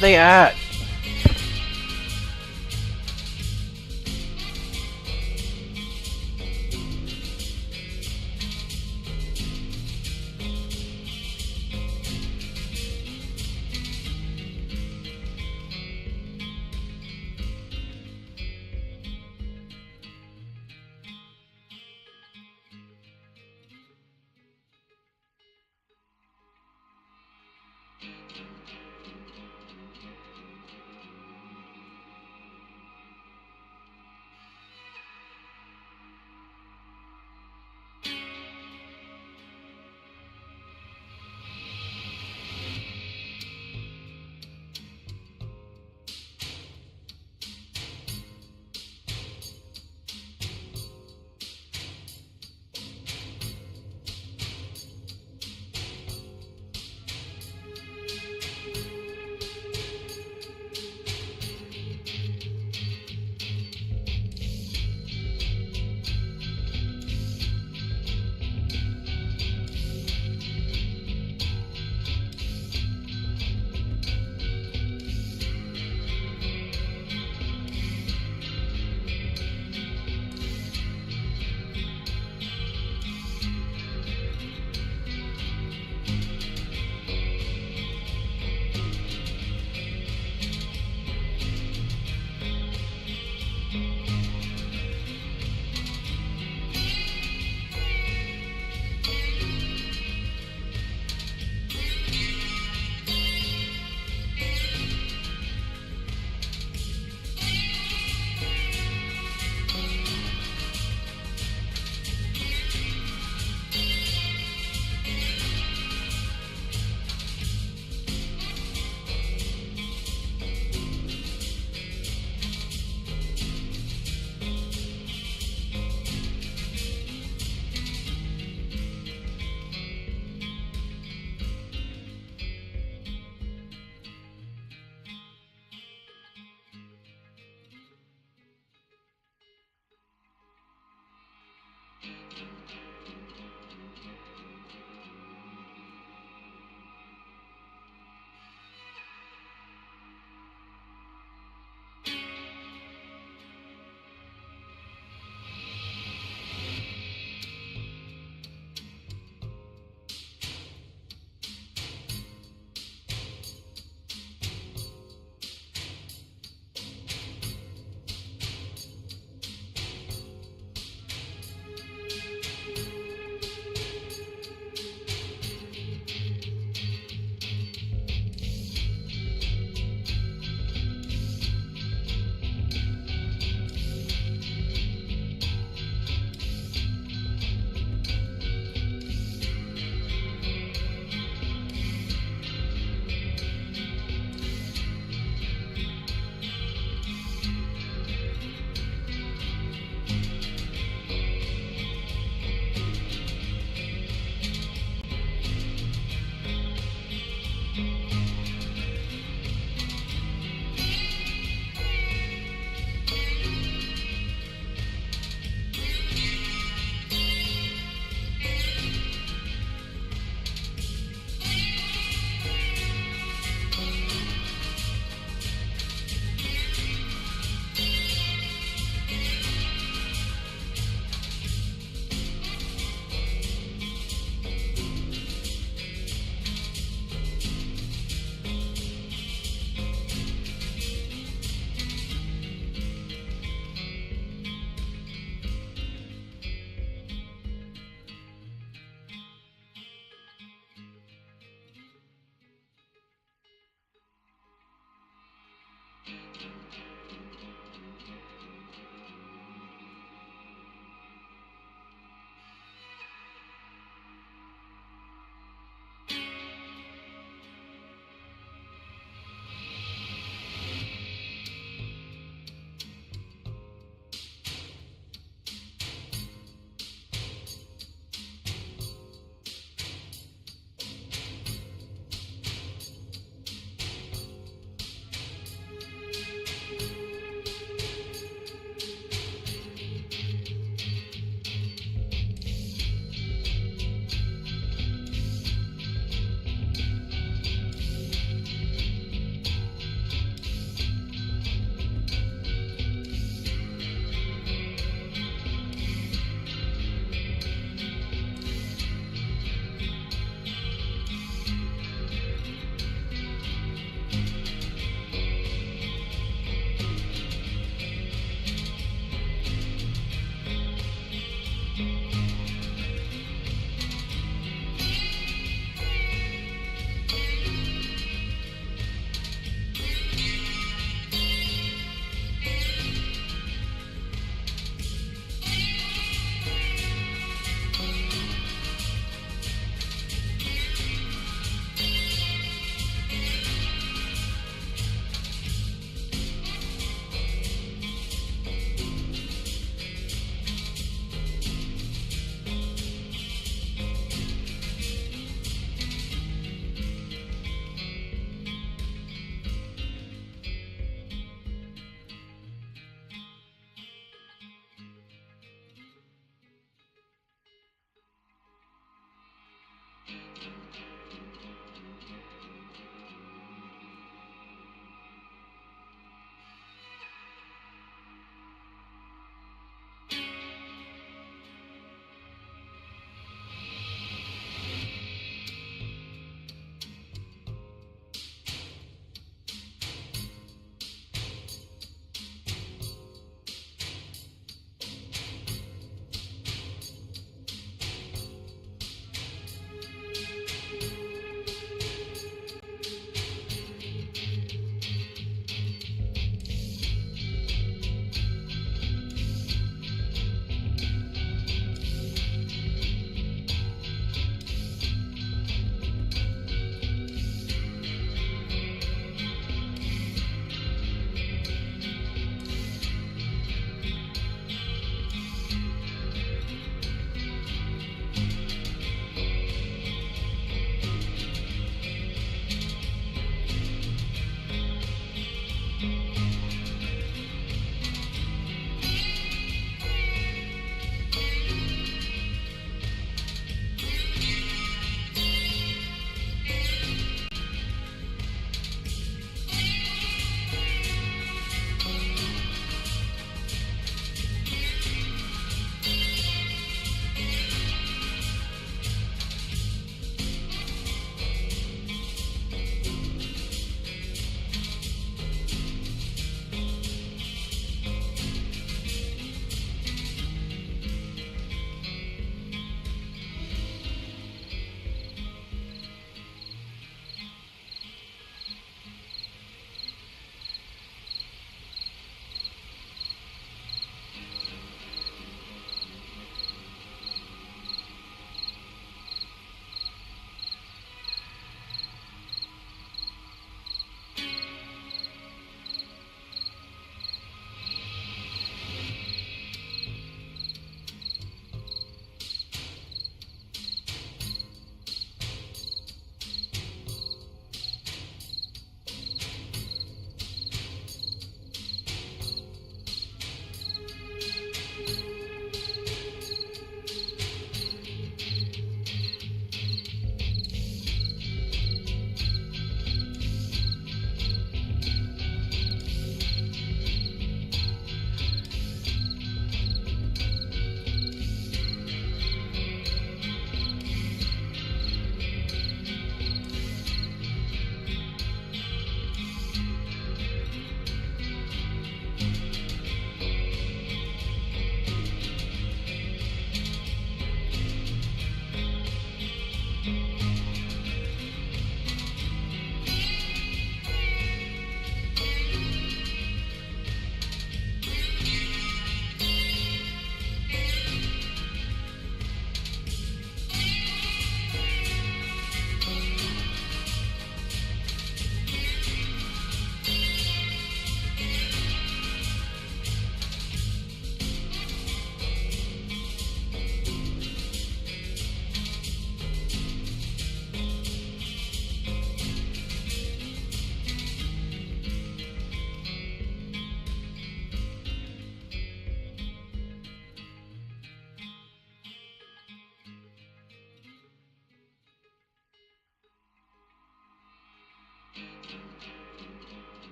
they at?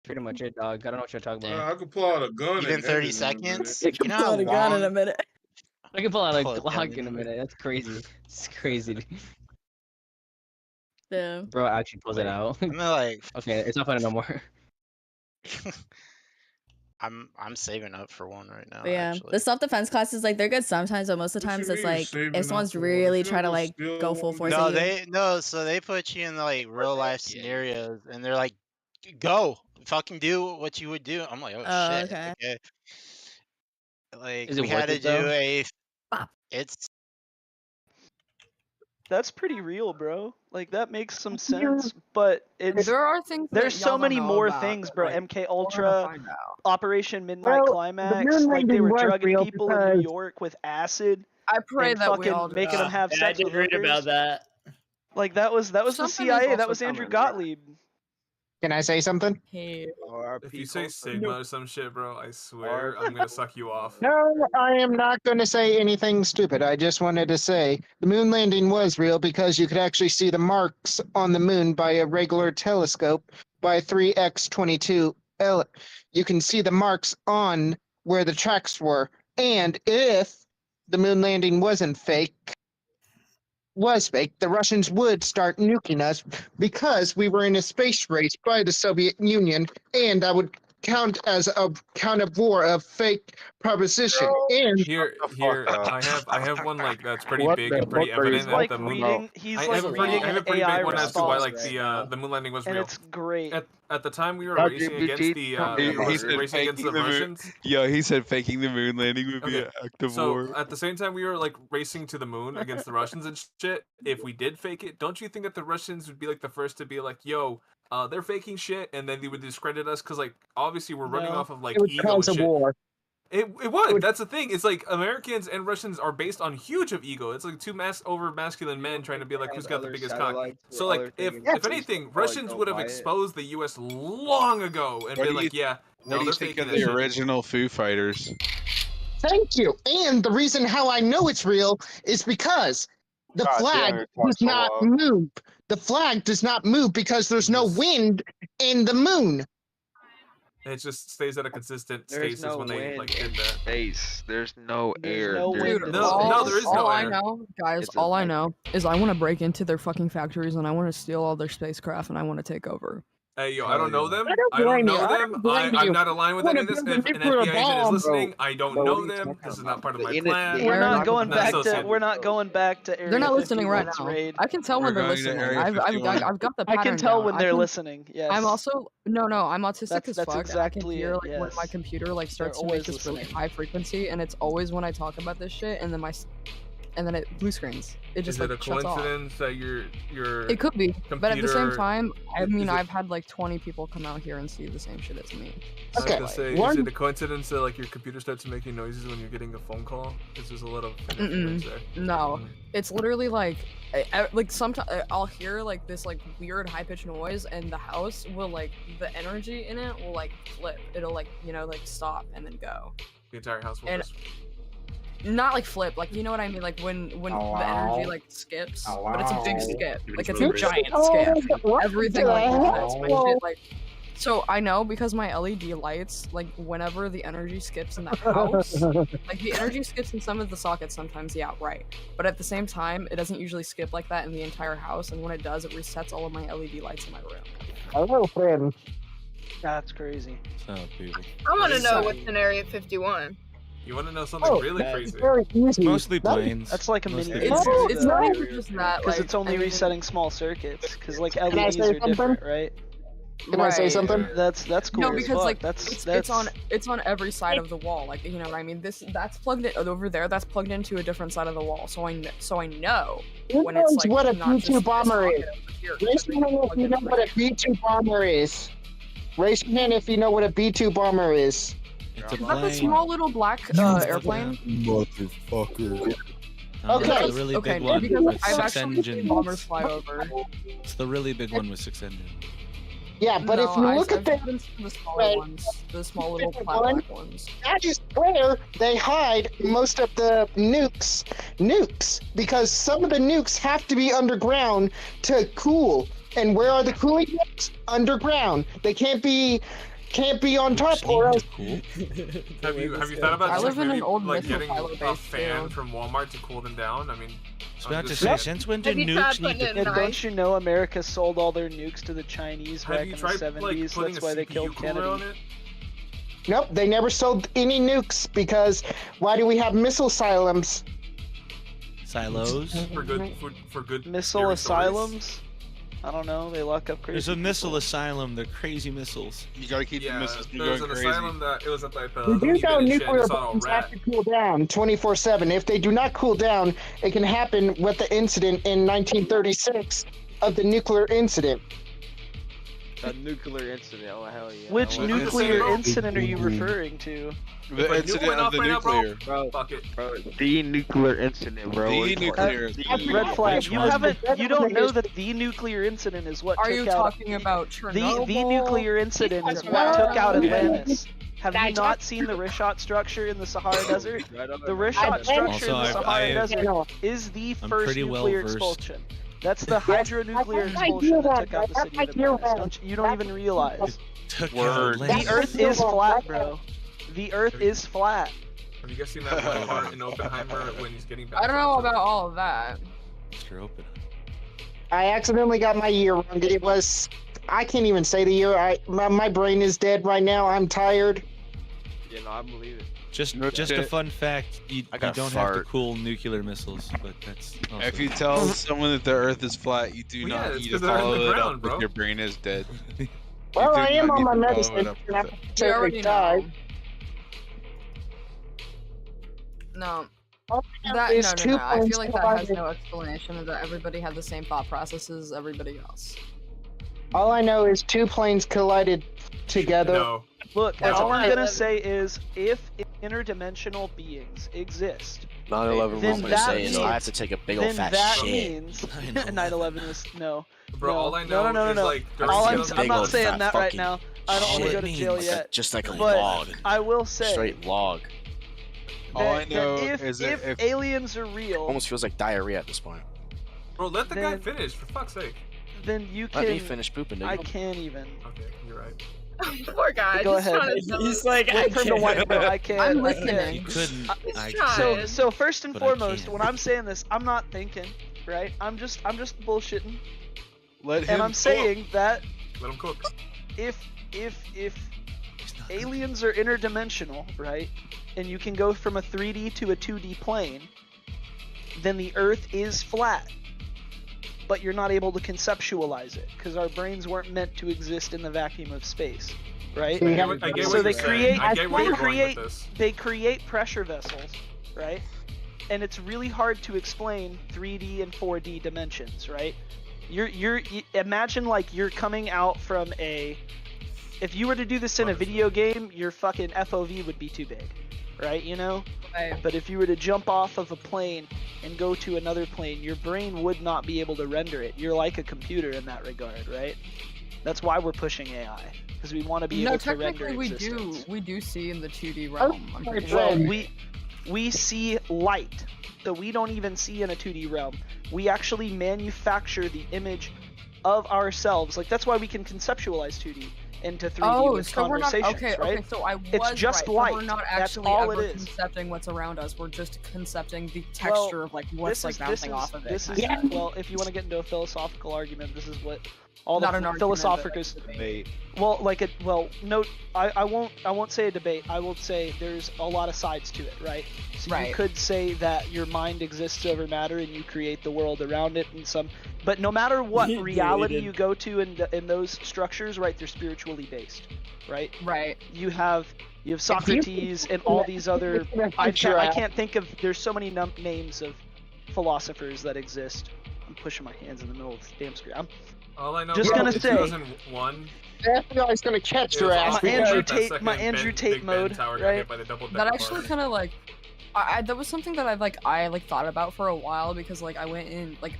Pretty much it, dog. I don't know what you're talking about. I could pull out a gun. Even and 30 end it in a minute. seconds? You can pull out a gun in a minute. I can pull out a Pull a gun Glock in in a a minute. That's crazy. It's crazy. Yeah. Bro actually pulls it out. I'm like, Okay, it's not funny no more. I'm saving up for one right now. But yeah, actually. the self-defense classes, like, they're good sometimes, but most of the What you times it's mean like saving if up someone's for one? really If you trying to have a like skill, go full force No, at you. so they put you in like real life scenarios, and they're like, go, fucking do what you would do. I'm like, oh shit. Okay. Okay. Like Is it we had worth to it, though? do a. Bop. It's That's pretty real, bro. Like that makes some sense, but it's There are things. there's that so y'all don't many know more about things, that, bro. like, MK we're gonna Ultra, find out. Operation Midnight Climax, like they were drugging people in New York with acid I pray and that we all fucking do making them that. have I sex did with read about hookers. that. Like that was the Something is CIA. That also was Andrew coming, bro. Gottlieb. Can I say something? Hey. If you say Sigma or some shit, bro, I swear I'm gonna suck you off. No, I am not going to say anything stupid. I just wanted to say the moon landing was real because you could actually see the marks on the moon by a regular telescope by 3x22. You can see the marks on where the tracks were. And if the moon landing wasn't fake, the Russians would start nuking us because we were in a space race by the Soviet Union, and I would count as a count of war of fake proposition. And Here, I have one like that's pretty What big the and pretty fuck are you He's evident like that the moon. reading. He's I like have a pretty, reading I have a an pretty AI big one as to why like response, the moon landing was and real. it's great. At the time we were Dr. racing against Boutique, the he said racing against the faking the moon. Russians. Yo, he said faking the moon landing would be Okay, an act of So war. at the same time we were like racing to the moon against the Russians and shit. If we did fake it, don't you think that the Russians would be like the first to be like, "Yo, they're faking shit," and then they would discredit us because like obviously we're running No. off of like it would ego and cause a shit. war. It would. That's the thing. It's like Americans and Russians are based on huge of ego. It's like two masculine men trying to be like who's got the biggest cock. So like if anything, Russians would have exposed the U.S. long ago and What been do like, you- yeah, What no, do you they're think faking of that the shit. original Foo Fighters? Thank you. And the reason how I know it's real is because the God flag damn it, talk does so not loud. move. The flag does not move because there's no wind in the moon. It just stays at a consistent There's stasis no when they wind like did in that. space. There's no There's air. no There's wind Dude, in No, space. no, there is no all I air. know, guys, It's a all I fact. know is I want to break into their fucking factories and I want to steal all their spacecraft and I want to take over. Hey, yo, I don't know them. I don't I don't blame you. know I them. don't blame I'm you. not aligned with I any wanna of this. build a If an nuclear FBI agent is bomb. listening, I don't Bro, what know are you them. talking This is about? not part of my The plan. We're not Not going not back to. associated. We're not going back to Area They're not listening right 51's now. raid. I can tell We're when they're going to listening. Area I've 51. got the I pattern can tell down. when I they're can- listening. Yes. I'm also no, I'm autistic That's as fuck. And I can exactly hear it, like when my yes. computer like starts to make always this really listening. high frequency, and it's always when I talk about this shit, and then and then it blue screens. It just Is it like a shuts off. coincidence that your It could be, but at the same computer- time, I is mean, it- I've had like 20 people come out here and see the same shit as me. I was Okay, gonna say, one- is it a coincidence that like your computer starts making noises when you're getting a phone call? It's just a lot of interference there. No, it's literally like, like sometimes I'll hear like this like weird high pitched noise, and the house will like the energy in it will like flip. It'll like like stop and then go. The entire house will And- just. Not like flip, like you know what I mean, like when the energy like skips, but it's a big skip, like it's a really giant skip. Everything like that. My shit, like, so I know because my LED lights, like whenever the energy skips in the house, like the energy skips in some of the sockets sometimes, yeah, right. But at the same time, it doesn't usually skip like that in the entire house, and when it does, it resets all of my LED lights in my room. Hello, friend. That's crazy. What's up, people? I want to know Sorry. what's in Area 51. You want to know something really It's crazy? very easy. Mostly planes. That's like a mini. Mostly It's planes. it's not even just that, because like, it's only I mean, resetting small circuits. Because like I LEDs say are something? different, right? Can I say right. something? That's cool. No, as because fuck. like that's it's on every side of the wall. Like you know what I mean. That's plugged in over there. That's plugged into a different side of the wall. So I know Who when it's knows like what a not just B2 this bomber is? socket over here, Raise your hand if plugged you in know over what a here. B2 bomber is. Raise your hand if you know what a B2 bomber is. It's a Is that the plane. small little black airplane? Motherfucker. Okay. It's the really Okay, big one because with I've 6 actually seen engines. bombers fly over. It's the really big one with 6 engines. Yeah, but if you look at I've the been to the smaller Right. ones, the small little Different flat one. black ones. that is where they hide most of the nukes, because some of the nukes have to be underground to cool. And where are the cooling nukes? Underground. They can't be on top or else. Cool. Have you thought about I just live in maybe, an old like missile getting silo a base, fan too. from Walmart to cool them down? I mean, I was I'm about to just say, saying. since when did Have you tried nukes need putting to... it in And ice? don't you know America sold all their nukes to the Chinese Have back you in tried the 70s? like putting That's a why they CPU killed cooler on Kennedy. it? Nope, they never sold any nukes because why do we have missile silos? Silos? For good Missile scary stories? asylums? I don't know. They lock up crazy. There's a missile people. asylum. They're crazy missiles. You gotta keep the Yeah, missiles from there was going an crazy. asylum that it was at like the We do loony know bin and shit, and nuclear it's all bombs rat. have to cool down 24/7. If they do not cool down, it can happen with the incident in 1936 of the nuclear incident. A nuclear incident. Oh hell yeah. Which I want- nuclear Bro. incident are you referring to? The If a nuke incident went of off the right now, bro, nuclear. Bro, Fuck it. bro, the nuclear incident, bro. The It's nuclear- the- Red flag. You one? haven't. You don't know that the nuclear incident is what Are took you out. talking about Chernobyl? The nuclear incident is what took out Atlantis. Have you not seen the Rishat structure in the Sahara Desert? Right on The my Rishat mind. structure Also, in the I've- Sahara I've- Desert is the I'm first pretty well nuclear versed. expulsion. That's the hydronuclear I expulsion hear that took that. out the city of Atlantis. You don't even realize. Took Word. out The Atlantis. Earth is flat, bro. The Earth is flat. Have you guys seen that one part in Oppenheimer when he's getting back? I don't know about all of that. Mr. Open. I accidentally got my year wrong. It was. I can't even say the year. My brain is dead right now. I'm tired. You know, I believe it. Just No a shit. fun fact, you I got don't have to fart. cool nuclear missiles, but that's also... If you tell someone that the Earth is flat, you do Well, yeah, not it's need 'cause to they're in follow the it ground, up bro. with your brain is dead. Well, do I am not on my need to follow medicine. it up and I with it. We certainly already died. know. No. All I know is No. two I planes feel like that has collided. no explanation. That everybody had the same thought process as everybody else. All I know is two planes collided together. No. Look, That's all I'm okay. gonna say is if interdimensional beings exist, 9/11 Then was my that saying, so I means- have to take a big old then fat that shit. means 9/11 was no. Bro, No. all I No, know no, is no. like All during I'm the big not old saying fat that right fucking- now. I don't all want to it go to means jail is yet. just like a But log, I will say straight log. All I that know if is that if aliens are real, Almost feels like diarrhea at this point. Bro, let the guy finish, for fuck's sake. Then you can. Let me finish pooping, nigga. I can't even. Okay, you're right. Poor guy. Go just ahead. trying to- He's like, I Wait for the can't. white bro. I can't. I'm I listening. can't. You couldn't. I trying. So first and But I foremost, can. when I'm saying this, I'm not thinking, right? I'm just bullshitting, Let him. and I'm saying that Let him cook. if He's not aliens are interdimensional, right, and you can go from a 3D to a 2D plane, then the Earth is flat. But you're not able to conceptualize it because our brains weren't meant to exist in the vacuum of space, right? Yeah. I get So what they you're saying. create- I get where they you're going create- with this. They create pressure vessels, right? And it's really hard to explain 3D and 4D dimensions, right? Imagine like you're coming out from a. If you were to do this in a video game, your fucking FOV would be too big, right? You know. Right. But if you were to jump off of a plane and go to another plane, your brain would not be able to render it. You're like a computer in that regard, right? That's why we're pushing AI, because we want to be No, able to render technically we existence. do see in the 2D realm. I'm pretty Well, sure. we see light, so we don't even see in a 2D realm. We actually manufacture the image of ourselves. Like that's why we can conceptualize 2D into 3D Oh, with so we're not conversations, okay. right? Okay, so I was It's just right. light. So we're not That's actually all ever it is. concepting what's around us. We're just concepting the texture of like what's like bouncing off of it. This is kinda. well, if you want to get into a philosophical argument, this is what all Not the an argument, philosophicals. but like a debate. Well, like it. Well, no, I won't say a debate. I will say there's a lot of sides to it, right? So Right. you could say that your mind exists over matter and you create the world around it and some. But no matter what He reality deleted. you go to in those structures, right? They're spiritually based, right? Right. You have Socrates and all these other. I can't think of. There's so many names of philosophers that exist. I'm pushing my hands in the middle of the damn screen. I'm All I know Just is gonna in say- 2001, The FBI's gonna catch it your was ass. awesome Andrew that Tate- second my Andrew Big Tate Ben mode, tower got right? hit by the double That decker actually car. kind of like, that was something that I thought about for a while because like I went in like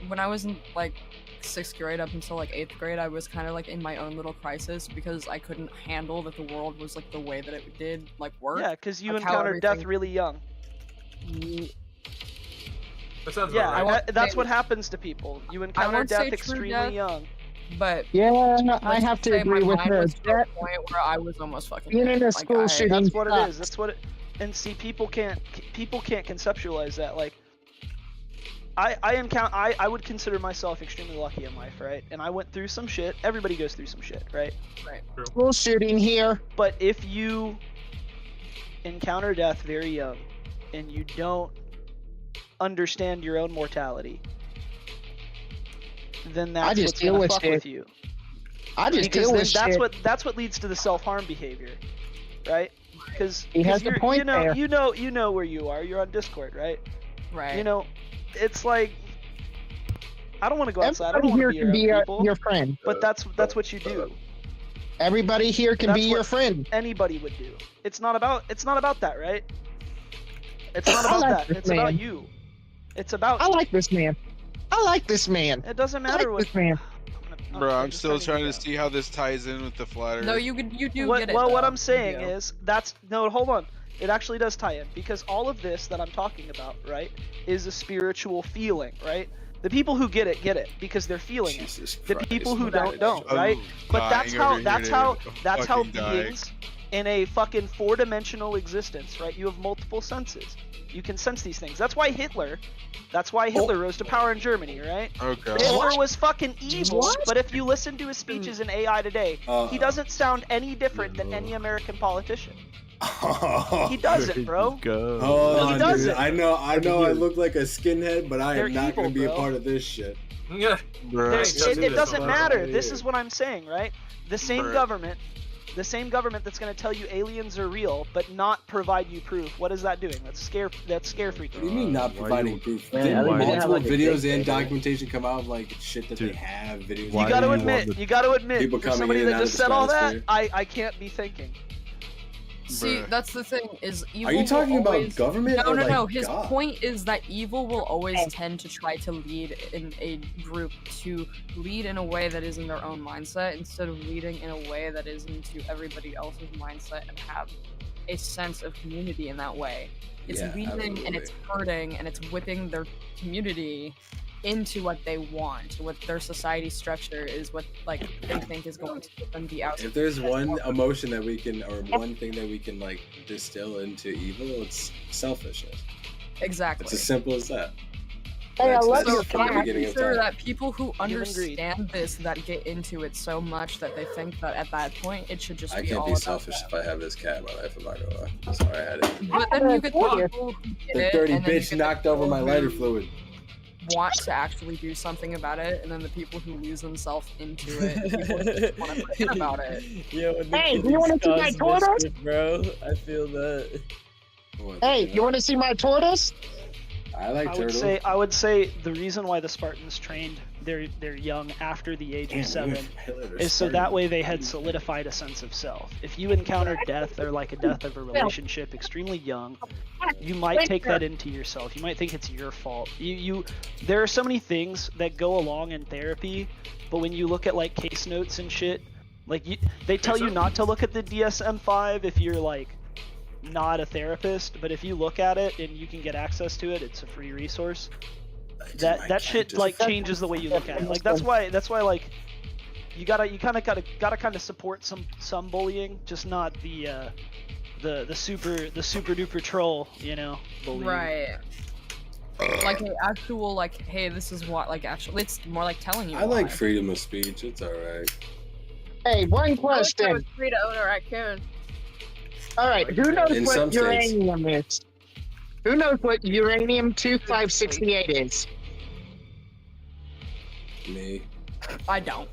when I was in like 6th grade up until like 8th grade, I was kind of like in my own little crisis because I couldn't handle that the world was like the way that it did like work. yeah, because you Like how encountered death everything- really young. That sounds Yeah, about right. that's say- what happens to people. You encounter won't say death true extremely death. young. But Yeah, I let's have just to say agree my with mind her. was to a point where I was almost fucking Being in dead. a Like, school I- shooting That's what it is. sucks. That's what it. And see, people can't conceptualize that. Like, I would consider myself extremely lucky in life, right? And I went through some shit. Everybody goes through some shit, right? School shooting here. But if you encounter death very young and you don't understand your own mortality, then that's just what's deal gonna with fuck shit. with you. I just Because deal then with that's shit. what leads to the self-harm behavior, right? Because He has a point there. you know where you are. You're on Discord, right? Right. You know, it's like I don't want to go outside. I Everybody don't here want to can be be around people. your friend. But that's what you do. Everybody here can That's be what- your friend. Anybody would do. It's not about that, right? It's not I about like that. this It's about man. you. It's about. I like this man. I like this man. It doesn't I matter like what. this man. Bro, I'm just still trying to go. see how this ties in with the flat Earth. No, you do What, get it. well, what though. I'm saying You do. is hold on. It actually does tie in because all of this that I'm talking about, right, is a spiritual feeling, right? The people who get it because they're feeling Jesus it. The Christ, people who man. don't, I'm right? But that's dying over here, how dude. I'm that's how fucking dying. beings in a fucking 4-dimensional existence, right? You have multiple senses. You can sense these things. That's why Hitler rose to power in Germany, right? Oh god. Hitler was fucking evil, What? but if you listen to his speeches in AI today, he doesn't sound any different than any American politician. He doesn't, bro. Oh, He dude, doesn't. I know I look like a skinhead, but I They're am not evil, gonna be bro. a part of this shit. Yeah. Bro. It doesn't Fuck matter. outta This here. is what I'm saying, right? The same Bruh. government that's going to tell you aliens are real, but not provide you proof. What is that doing? That's scare freaking. What do you mean not providing proof? Man, Didn't at least they have, multiple like, a videos big and thing. documentation come out of like shit that they Dude, have videos? why You got to do you admit, want the- you got to admit, People for coming somebody in that and out just of the said all that, stratosphere. I can't be thinking. See, Bruh. that's the thing. Is evil Are you will talking about always... government? No, or no, like no. His God? point is that evil will always tend to try to lead in a group to lead in a way that is in their own mindset instead of leading in a way that is into everybody else's mindset and have a sense of community in that way. It's Yeah, leading and absolutely. it's hurting and it's whipping their community into what they want, what their society structure is, what like they think is going to give them the outcome. If there's one emotion that we can, or one thing that we can like distill into evil, it's selfishness. Exactly. It's as simple as that. Hey, I love that's your from the comment. beginning of Consider time. that people who greed. understand this, that get into it so much that they think that at that point it should just I be can't all be about selfish them. if I have this cat in my life. I'm not gonna lie. I'm sorry I had it. But then you get the people who get The it, dirty and then you bitch get knocked the over my people lighter who fluid. want to actually do something about it, and then the people who lose themselves into it, people who just want to forget about it. Yo, Hey, do you want to see my tortoise? bro? I feel that. Hey, you want to see my tortoise? I like I turtles. would say the reason why the Spartans trained their young after the age of 7 is so that way they had solidified a sense of self. If you encounter death or like a death of a relationship extremely young, you might take that into yourself. You might think it's your fault. There are so many things that go along in therapy, but when you look at like case notes and shit, like they tell you not to look at the DSM-5 if you're like not a therapist, but if you look at it and you can get access to it, it's a free resource. That shit like changes the way you look at it. Like that's why like you kind of support some bullying, just not the super duper troll, you know, bullying. Right. Like an actual like, hey, this is what like actually it's more like telling you. I like why. freedom of speech. It's alright. Hey, one question. I was free to own a raccoon. All right, who knows In what some states. uranium is? Who knows what uranium-258 is? Me. I don't.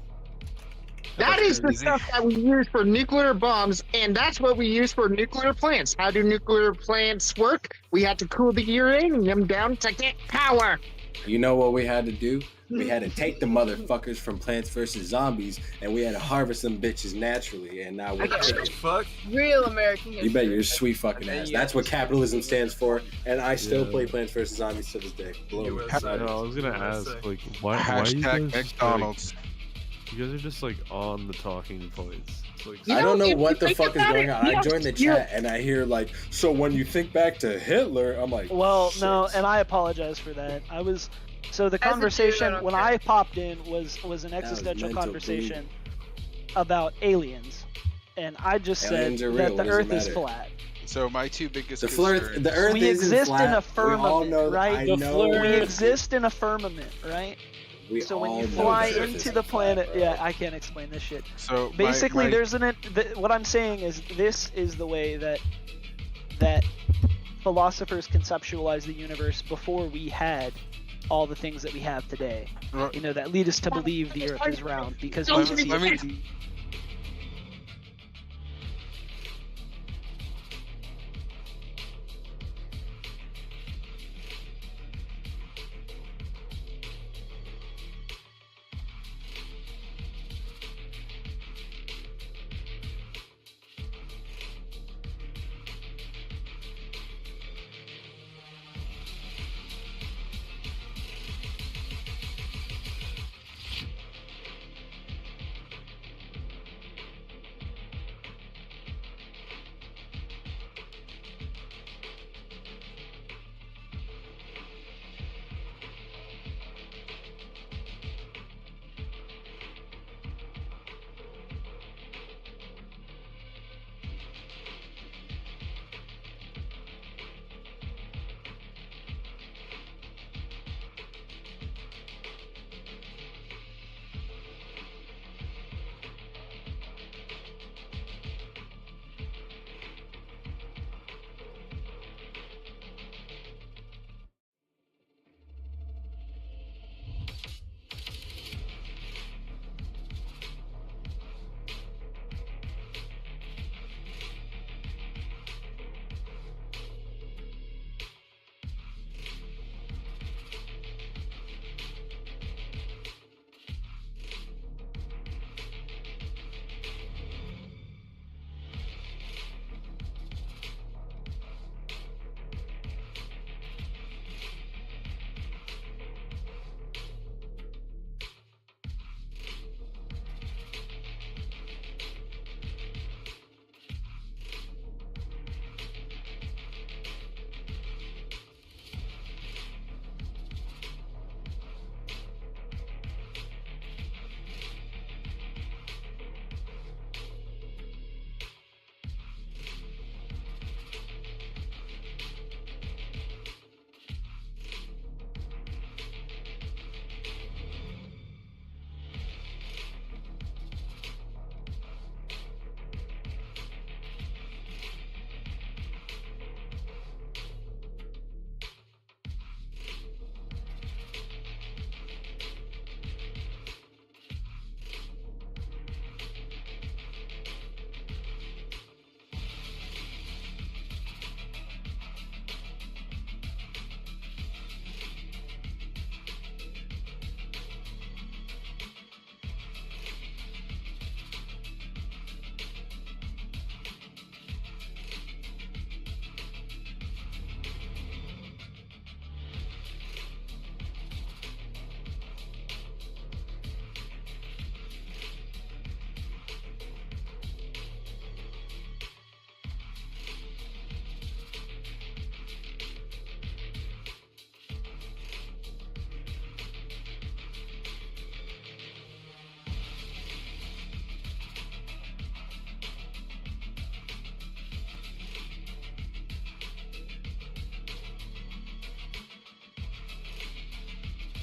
That is the stuff that we use for nuclear bombs, and that's what we use for nuclear plants. How do nuclear plants work? We had to cool the uranium down to get power. You know what we had to do? We had to take the motherfuckers from Plants vs. Zombies, and we had to harvest them bitches naturally, and now we're Fuck. Real American history. You bet your sweet fucking ass. That's what capitalism stands for, and I still play Plants vs. Zombies to this day. Blow. USA. No, I was gonna ask, like, why are you Hashtag guys McDonald's. Like, you guys are just like on the talking points. It's like, I don't know if what you the think fuck is about going it, on. I yes, joined the chat and I hear like, so when you think back to Hitler, I'm like, Well, shit. no, and I apologize for that. So the As a dude, conversation I don't when care. I popped in was an was existential mental conversation about aliens, and I just Aliens said are that real, the what does it Earth is matter? flat. So my two biggest The concerns. The Earth We isn't exist flat. in a We all firmament, know, right? I know. We exist in a firmament, right? We So when all you know fly the Earth into isn't the flat, planet, bro. yeah, I can't explain this shit. So Basically, my, what I'm saying is this is the way that philosophers conceptualized the universe before we had all the things that we have today. You know, that lead us to believe the Earth is round because we see it.